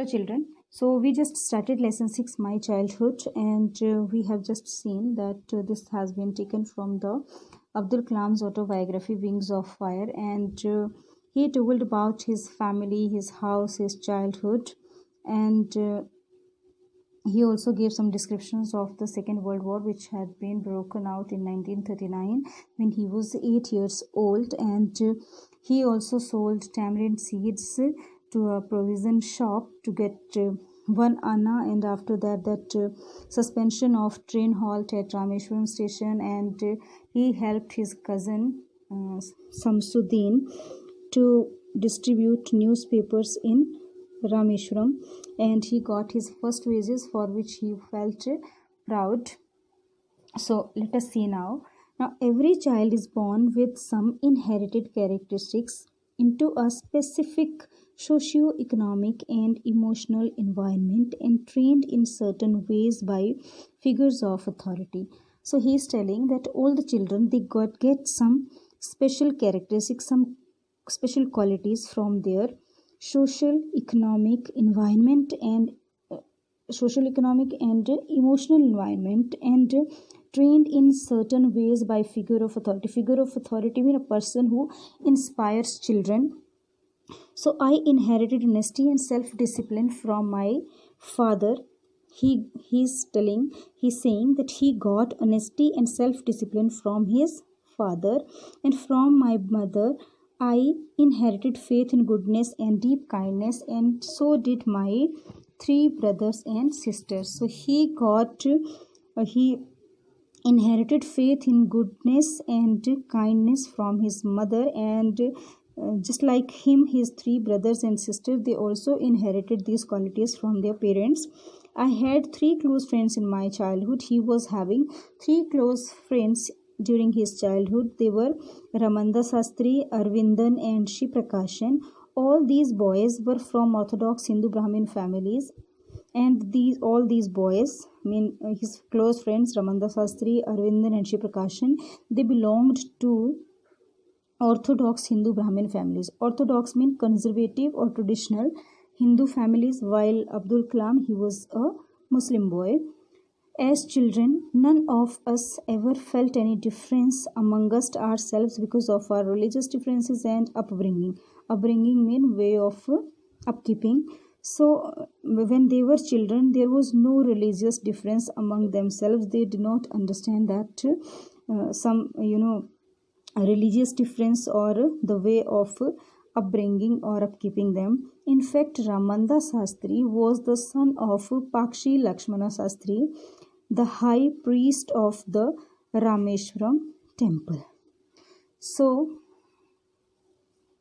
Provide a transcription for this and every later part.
Hello children. So we just started lesson 6 My Childhood, and we have just seen that this has been taken from the Abdul Kalam's autobiography Wings of Fire, and he told about his family, his house, his childhood, and he also gave some descriptions of the Second World War, which had been broken out in 1939 when he was 8 years old, and he also sold tamarind seeds to a provision shop to get 1 anna, and after that suspension of train halt at Rameshwaram station, and he helped his cousin Samsuddin to distribute newspapers in Rameshwaram, and he got his first wages, for which he felt proud. So let us see now. Now every child is born with some inherited characteristics into a specific socio-economic and emotional environment and trained in certain ways by figures of authority. So he is telling that all the children, they get some special characteristics, some special qualities from their social economic environment and emotional environment, and trained in certain ways by figure of authority. Figure of authority means a person who inspires children. So I inherited honesty and self-discipline from my father. He's saying that he got honesty and self-discipline from his father, and from my mother I inherited faith in goodness and deep kindness, and so did my 3 brothers and sisters. So he inherited faith in goodness and kindness from his mother, and just like him, his 3 brothers and sisters, they also inherited these qualities from their parents. I had 3 close friends in my childhood. He was having 3 close friends during his childhood. They were Ramanda Sastri, Arvindan, and Shri Prakashan. All these boys were from Orthodox Hindu Brahmin families, and all these boys, his close friends Ramanda Sastri, Arvindan, and Shri Prakashan, they belonged to Orthodox Hindu Brahmin families. Orthodox mean conservative or traditional Hindu families, while Abdul Kalam, he was a Muslim boy. As children, none of us ever felt any difference amongst ourselves because of our religious differences and upbringing. Upbringing means way of upkeeping. So when they were children, there was no religious difference among themselves. They did not understand that some religious difference or the way of upbringing or upkeeping them. In fact, Ramanda Sastri was the son of Pakshi Lakshmana Sastri, the high priest of the Rameshwaram temple. So,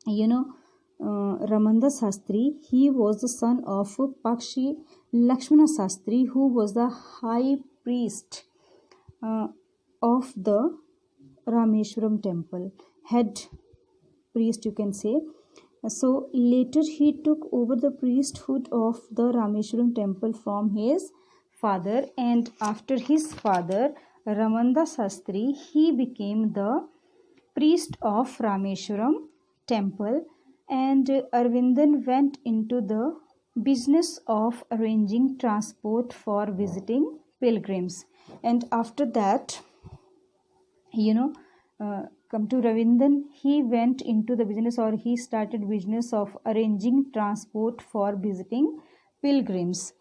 Ramanda Sastri, he was the son of Pakshi Lakshmana Sastri, who was the high priest of the Rameshwaram temple, head priest, you can say. So later he took over the priesthood of the Rameshwaram temple from his father, and after his father Ramanda Sastri, he became the priest of Rameshwaram temple, and Arvindan went into the business of arranging transport for visiting pilgrims. And after that, come to Ravindan, he went into the business, or he started business of arranging transport for visiting pilgrims.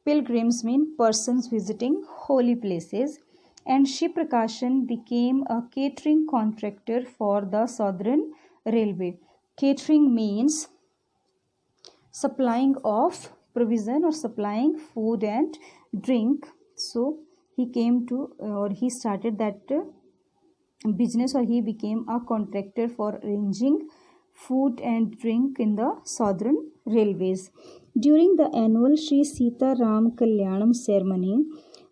Pilgrims mean persons visiting holy places. And Shri Prakashan became a catering contractor for the Southern Railway. Catering means supplying of provision or supplying food and drink. So he started that business, or he became a contractor for arranging food and drink in the Southern Railways. During the annual Sri Sita Ram Kalyanam ceremony,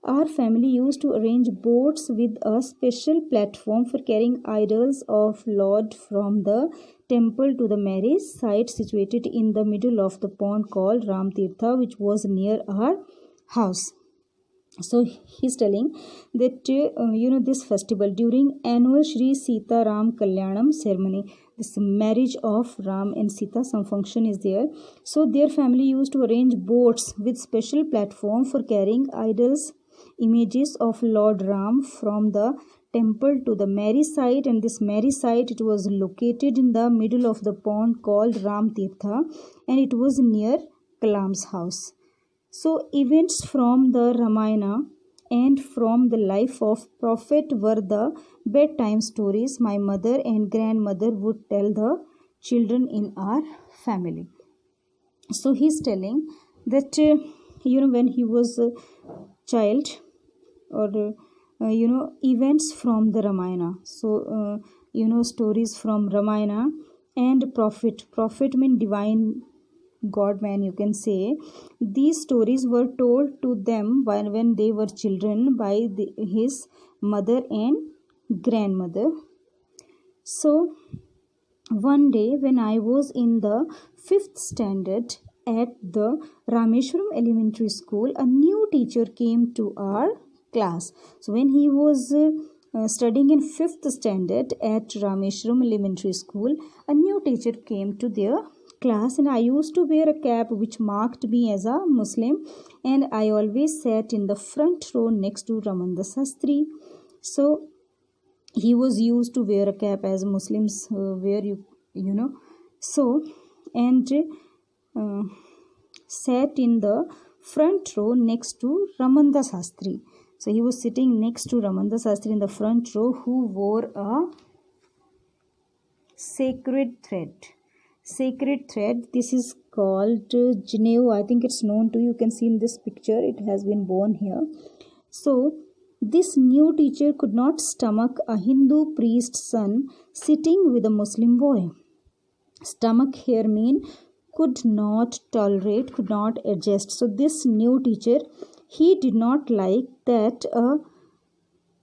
our family used to arrange boats with a special platform for carrying idols of Lord from the temple to the marriage site situated in the middle of the pond called Ram Tirtha, which was near our house. So he's telling that this festival during annual Sri Sita Ram Kalyanam ceremony, this marriage of Ram and Sita, some function is there. So their family used to arrange boats with special platform for carrying idols, images of Lord Ram from the temple to the marriage site, and this marriage site, it was located in the middle of the pond called Ram Tirtha, and it was near Kalam's house. So events from the Ramayana and from the life of Prophet were the bedtime stories my mother and grandmother would tell the children in our family. So he's telling that when he was a child, or events from the Ramayana. So stories from Ramayana and prophet mean divine God man, you can say. These stories were told to them when they were children by his mother and grandmother. So one day when I was in the 5th standard at the Rameshwaram Elementary School, a new teacher came to our class. So when he was studying in 5th standard at Rameshwaram Elementary School, a new teacher came to their class, and I used to wear a cap which marked me as a Muslim, and I always sat in the front row next to Ramananda Sastri. So he was used to wear a cap as Muslims wear, so, and sat in the front row next to Ramananda Sastri. So he was sitting next to Ramananda Sastri in the front row, who wore a sacred thread. This is called Janeu. I think it's known to you. You can see in this picture, it has been worn here. So this new teacher could not stomach a Hindu priest's son sitting with a Muslim boy. Stomach here mean could not tolerate, could not adjust. So this new teacher, he did not like that a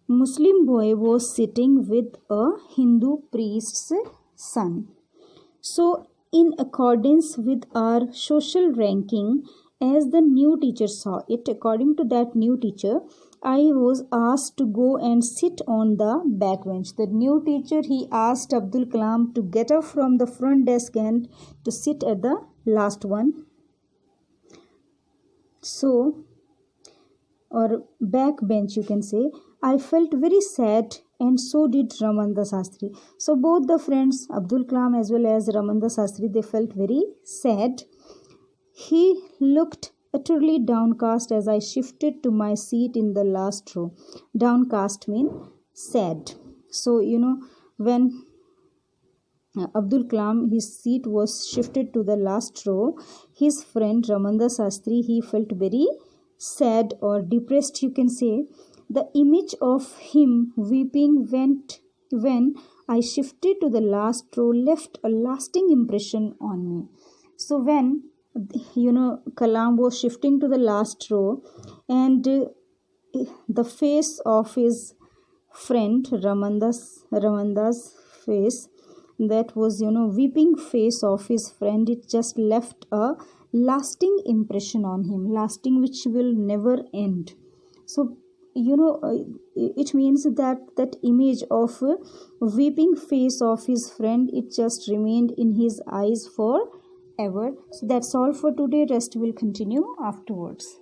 Muslim boy was sitting with a Hindu priest's son. So in accordance with our social ranking, as the new teacher saw it, according to that new teacher, I was asked to go and sit on the back bench. The new teacher, he asked Abdul Kalam to get up from the front desk and to sit at the last one. So, or back bench, you can say. I felt very sad, and so did Ramananda Sastri. So both the friends, Abdul Kalam as well as Ramananda Sastri, they felt very sad. He looked utterly downcast as I shifted to my seat in the last row. Downcast mean sad. So when Abdul Kalam, his seat was shifted to the last row, his friend Ramananda Sastri, he felt very sad or depressed, you can say. The image of him weeping when I shifted to the last row left a lasting impression on me. So when Kalam was shifting to the last row, and the face of his friend Ramananda's face, that was weeping face of his friend, it just left a lasting impression on him, lasting, which will never end. So it means that image of weeping face of his friend, it just remained in his eyes forever. So that's all for today. Rest will continue afterwards.